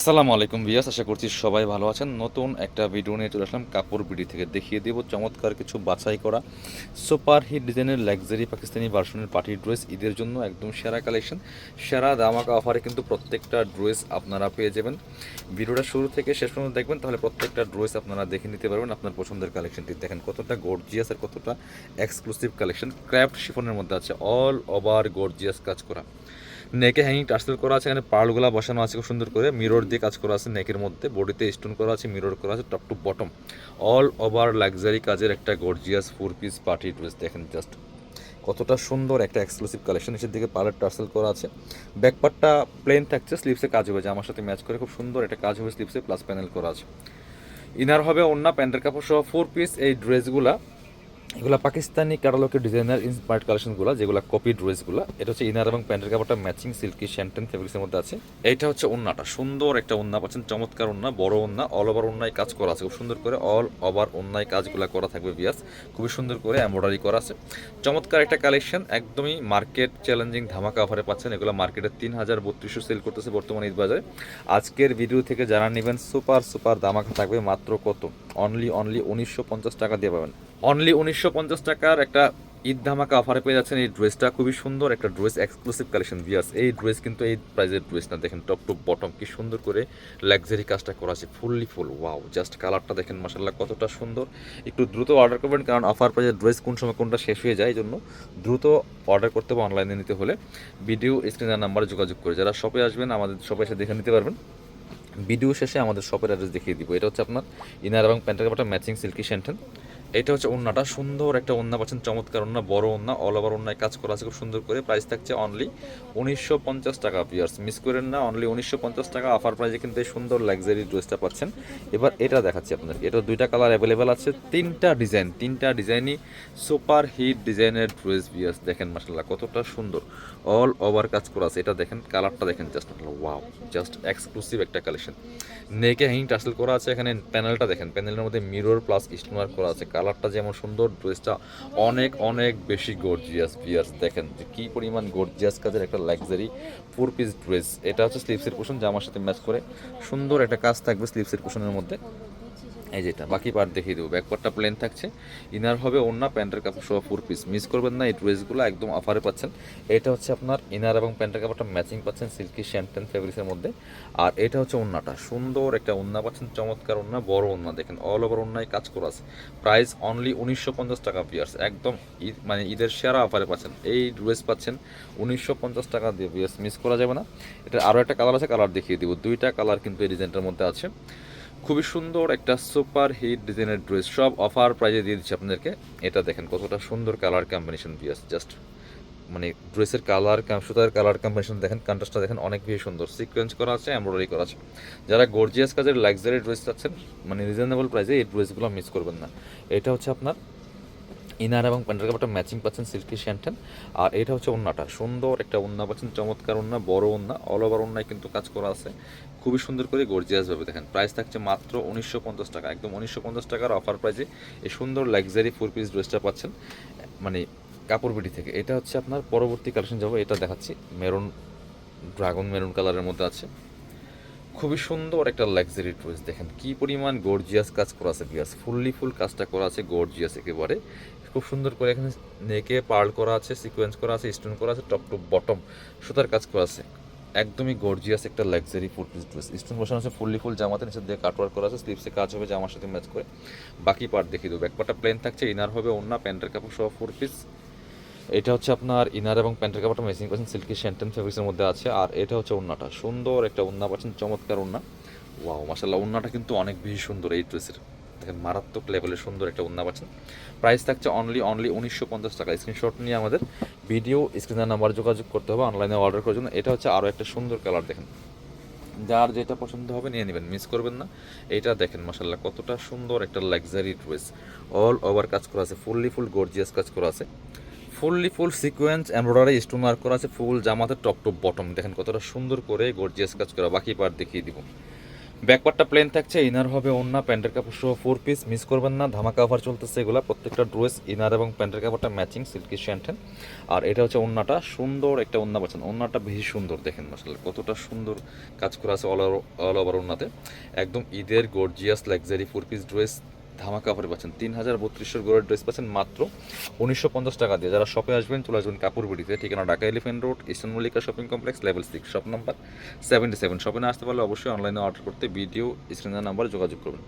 আসসালামু আলাইকুম ভিউয়ার্স, আশা করছি সবাই ভালো আছেন। নতুন একটা ভিডিও নিয়ে চলে আসলাম কাপড় বিডি থেকে। দেখিয়ে দেব চমৎকার কিছু বাছাই করা সুপার হিট ডিজাইনের লাক্সারি পাকিস্তানি ভার্সনের পার্টি ড্রেস। ঈদের জন্য একদম সেরা কালেকশন, সেরা ধামাকা অফারে কিন্তু প্রত্যেকটা ড্রেস আপনারা পেয়ে যাবেন। ভিডিওটা শুরু থেকে শেষ পর্যন্ত দেখবেন, তাহলে প্রত্যেকটা ড্রেস আপনারা দেখে নিতে পারবেন। আপনার পছন্দের কালেকশনটি দেখেন কতটা গর্জিয়াস আর কতটা এক্সক্লুসিভ কালেকশন। ক্র্যাফট শিফনের মধ্যে আছে, অল ওভার গর্জিয়াস কাজ করা। নেকে হ্যাঙ্গিং টার্সেল করা আছে, এখানে পার্লগুলা বসানো আছে খুব সুন্দর করে, মিরর দিয়ে কাজ করা আছে নেকের মধ্যে, বডিতে স্টোন করা আছে, মিরর করা আছে top to bottom. All over luxury কাজের একটা গর্জিয়াস 4 পিস পার্টি ড্রেস। দেখেন জাস্ট কতটা সুন্দর একটা এক্সক্লুসিভ কালেকশন। নিচের দিকে পার্লার টার্সেল করা আছে, ব্যাকপার্টটা প্লেন থাকছে, স্লিপসে কাজ হবে, আমার সাথে ম্যাচ করে খুব সুন্দর একটা কাজ হবে স্লিপসে, প্লাস প্যানেল করা আছে। ইনার হবে ওন্না, প্যান্টের কাপড় সহ 4 পিস এই ড্রেসগুলা। এগুলো পাকিস্তানি ক্যাটালগের ডিজাইনার ইন্সপায়ার্ড কালেকশনগুলো, যেগুলো কপি ড্রেসগুলো। এটা হচ্ছে ইনার এবং প্যান্টের কাপড়টা ম্যাচিং সিল্কি শ্যান্টেন ফেব্রিক্সের মধ্যে আছে। এইটা হচ্ছে ওন্নাটা, সুন্দর একটা ওন্না পাচ্ছেন, চমৎকার ওন্না, বড় ওন্না, অল ওভার ওন্নায় কাজ করা আছে খুব সুন্দর করে, অল ওভার ওন্নায় কাজগুলো করা থাকবে বিয়াস, খুবই সুন্দর করে এমব্রয়ডারি করা আছে। চমৎকার একটা কালেকশন, একদমই মার্কেট চ্যালেঞ্জিং ধামাকা অফারে পাচ্ছেন। এগুলো মার্কেটে 3032 সেল করতেছে বর্তমানে ঈদ বাজারে। আজকের ভিডিও থেকে যারা নেবেন সুপার সুপার ধামাকা থাকবে, মাত্র কত, অনলি 1950 টাকা দিয়ে পাবেন। অনলি 1950 টাকার একটা ঈদ ধামাকা অফারে পেয়ে যাচ্ছেন এই ড্রেসটা। খুবই সুন্দর একটা ড্রেস, এক্সক্লুসিভ কালেকশন ভিয়াস। এই ড্রেস কিন্তু এই প্রাইজের ড্রেস না, দেখেন টপ টু বটম কি সুন্দর করে লাক্সারি কাজটা করা আছে, ফুললি ফুল ওয়াও। জাস্ট কালারটা দেখেন মাশাআল্লাহ কতটা সুন্দর। একটু দ্রুত অর্ডার করবেন, কারণ অফার প্রাইজের ড্রেস কোন সময় কোনটা শেষ হয়ে যায়, এই জন্য দ্রুত অর্ডার করতে হবে। অনলাইনে নিতে হলে ভিডিও স্ক্রিনের নাম্বারে যোগাযোগ করে যারা শপে আসবেন, আমাদের শপে এসে দেখে নিতে পারবেন। ভিডিও শেষে আমাদের শপের অ্যাড্রেস দেখিয়ে দিব। এটা হচ্ছে আপনার ইনার এবং প্যান্টের কাপড়টা ম্যাচিং সিল্কি শ্যান্টেন। এটা হচ্ছে ওন্নাটা, সুন্দর একটা ওন্না পাচ্ছেন, চমৎকার ওন্না, বড় ওন্না, অল ওভার ওন্নায় কাজ করা আছে খুব সুন্দর করে। প্রাইস থাকছে অনলি 1950 টাকা পিয়ার্স, মিস করেন না, অনলি 1950 টাকা অফার প্রাইসে কিন্তু এই সুন্দর লাক্সারি ড্রেসটা পাচ্ছেন। এবার এটা দেখাচ্ছি আপনাদের, এটা দুইটা কালার অ্যাভেলেবেল আছে, তিনটা ডিজাইনই সুপার হিট ডিজাইনের ড্রেস পিয়ার্স। দেখেন মাশাআল্লাহ কতটা সুন্দর, অল ওভার কাজ করা আছে। এটা দেখেন কালারটা দেখেন, জাস্ট ওয়াও, জাস্ট এক্সক্লুসিভ একটা কালেকশন। নেকে হ্যাঙ্গিং টার্সেল করা আছে, এখানে প্যানেলটা দেখেন, প্যানেলের মধ্যে মিরর প্লাস স্টোনার করা আছে। কালারটা যেমন সুন্দর, ড্রেসটা অনেক অনেক বেশি গর্জিয়াস ভিয়ার্স। দেখেন যে কী পরিমাণ গর্জিয়াস কাজের একটা লাক্সারি 4 পিস ড্রেস। এটা হচ্ছে স্লিভসের পোর্শন, জামার সাথে ম্যাচ করে সুন্দর একটা কাজ থাকবে স্লিভসের পোর্শনের মধ্যে। এই যেটা বাকি পার্ট দেখিয়ে দেবো, ব্যাকপার্টটা প্লেন থাকছে, ইনার হবে ওন্না, প্যান্টের কাপড় সহ 4 পিস। মিস করবেন না, এই ড্রেসগুলো একদম অফারে পাচ্ছেন। এটা হচ্ছে আপনার ইনার এবং প্যান্টের কাপড়টা ম্যাচিং পাচ্ছেন সিল্কি শ্যান্টেন ফেব্রিক্সের মধ্যে। আর এটা হচ্ছে ওন্নাটা, সুন্দর একটা ওন্না পাচ্ছেন, চমৎকার ওন্না, বড় ওন্না, দেখেন অল ওভার ওন্নায় কাজ করা আছে। প্রাইস অনলি 1950 টাকা পিয়ার্স, একদম ঈদ মানে ঈদের সেরা অফারে পাচ্ছেন এই ড্রেস, পাচ্ছেন 1950 টাকা দিয়ে পিয়ার্স, মিস করা যাবে না। এটা আরও একটা কালার আছে, কালার দেখিয়ে দিব, দুইটা কালার কিন্তু এই ডিজাইনটার মধ্যে আছে। খুবই সুন্দর একটা সুপার হিট ডিজাইনের ড্রেস, সব অফার প্রাইজে দিয়ে দিচ্ছি আপনাদেরকে। এটা দেখেন কতটা সুন্দর কালার কম্বিনেশন পিয়াস, জাস্ট মানে ড্রেসের কালার, সুতার কালার কম্বিনেশন দেখেন, কন্ট্রাস্টটা দেখেন অনেক বেশি সুন্দর, সিকোয়েন্স করা আছে, এমব্রয়ডারি করা আছে। যারা গর্জিয়াস কাজের লাক্সারি ড্রেস চাচ্ছেন মানে রিজনেবল প্রাইসে, এই ড্রেসগুলো মিস করবেন না। এটা হচ্ছে আপনার ইনার এবং প্যান্টের কাপড়টা ম্যাচিং পাচ্ছেন সিল্কি শ্যান্টেন। আর এটা হচ্ছে ওন্নাটা, সুন্দর একটা ওন্না পাচ্ছেন, চমৎকার ওন্না, বড় ওন্না, অল ওভার ওন্নায় কিন্তু কাজ করা আছে খুবই সুন্দর করে গর্জিয়াসভাবে। দেখেন প্রাইস থাকছে মাত্র 1950 টাকা, একদম 1950 টাকার অফার প্রাইসে এই সুন্দর লাক্সারি 4 পিস ড্রেসটা পাচ্ছেন মানে কাপড় বিডি থেকে। এটা হচ্ছে আপনার পরবর্তী কালেকশন যাবো, এটা দেখাচ্ছি, মেরুন, ড্রাগন মেরুন কালারের মধ্যে আছে, খুবই সুন্দর একটা লাক্সারি ড্রেস। দেখেন কি পরিমাণ গর্জিয়াস কাজ করা আছে বিয়াস, ফুললি ফুল কাজটা করা আছে গর্জিয়াস একেবারে, খুব সুন্দর করে এখানে নেকে পার্ল করা আছে, সিকোয়েন্স করা আছে, স্টোন করা আছে, টপ টু বটম সুতার কাজ করা আছে। একদমই গর্জিয়াস একটা লাক্সারি 4 পিস ড্রেস, স্টোন বসানো আছে ফুললি ফুল, জামাতে নিচে দিয়ে কাটওয়ার্ক করা আছে, স্লিভসে কাজ হবে জামার সাথে ম্যাচ করে। বাকি পার্ট দেখিয়ে দেবো, ব্যাকপার্টটা প্লেন থাকছে, ইনার হবে ওন্না, প্যান্টের কাপড় সহ 4 পিস। এটা হচ্ছে আপনার ইনার এবং প্যান্টের কাপড়টা ম্যাচিং পাচ্ছেন সিল্কি শ্যান্টেন ফেব্রিক্সের মধ্যে আছে। আর এটা হচ্ছে ওন্নাটা, সুন্দর একটা ওন্না পাচ্ছেন, চমৎকার ওন্না, ওয়াও মাশাআল্লাহ। ওন্নাটা কিন্তু অনেক বেশি সুন্দর এই ড্রেসের, দেখেন মারাত্মক লেভেলের সুন্দর একটা ওন্না পাচ্ছেন। প্রাইস থাকছে অনলি 1950 টাকা। স্ক্রিনশট নিয়ে আমাদের ভিডিও স্ক্রিনের নাম্বার যোগাযোগ করতে হবে অনলাইনে অর্ডার করার জন্য। এটা হচ্ছে আরও একটা সুন্দর কালার, দেখেন যার যেটা পছন্দ হবে নিয়ে নেবেন, মিস করবেন না। এইটা দেখেন মাশাআল্লাহ কতটা সুন্দর একটা লাক্সারি ড্রেস, অল ওভার কাজ করা আছে, ফুললি ফুল গর্জিয়াস কাজ করা আছে, fully full sequence embroidery stone work করা আছে, ফুল জামাতে টপ টু বটম, দেখেন কতটা সুন্দর করে গর্জিয়াস কাজ করা। বাকি পার্ট দেখিয়ে দিব, ব্যাকপার্টটা প্লেন থাকছে, ইনার হবে ওন্না, প্যান্টের কাপড় সহ 4 পিস, মিস করবেন না, ধামাকা অফার চলতেছে এগুলা। প্রত্যেকটা ড্রেস ইনার এবং প্যান্টের কাপড়টা ম্যাচিং সিল্কি শ্যান্টেন। আর এটা হচ্ছে ওন্নাটা, সুন্দর একটা ওন্না পাচ্ছেন। ওন্নাটা বেশি সুন্দর, দেখেন মাশাআল্লাহ কতটা সুন্দর কাজ করা আছে অল ওভার ওন্নাতে। একদম ঈদের গর্জিয়াস লাক্সারি 4 পিস ড্রেস ধামাকা অফারে পাচ্ছেন। 3032 গোড়ের ড্রেস পাচ্ছেন মাত্র 1950 টাকা দিয়ে। যারা শপে আসবেন চলে আসবেন কাপড় বিডিতে, ঠিকানা Dhaka elephant road, eastern Mallika shopping complex, level 6, shop number 77। শপে না আসতে পারলে অবশ্যই অনলাইনে অর্ডার করতে ভিডিও স্ক্রিনের নাম্বারে যোগাযোগ করবেন।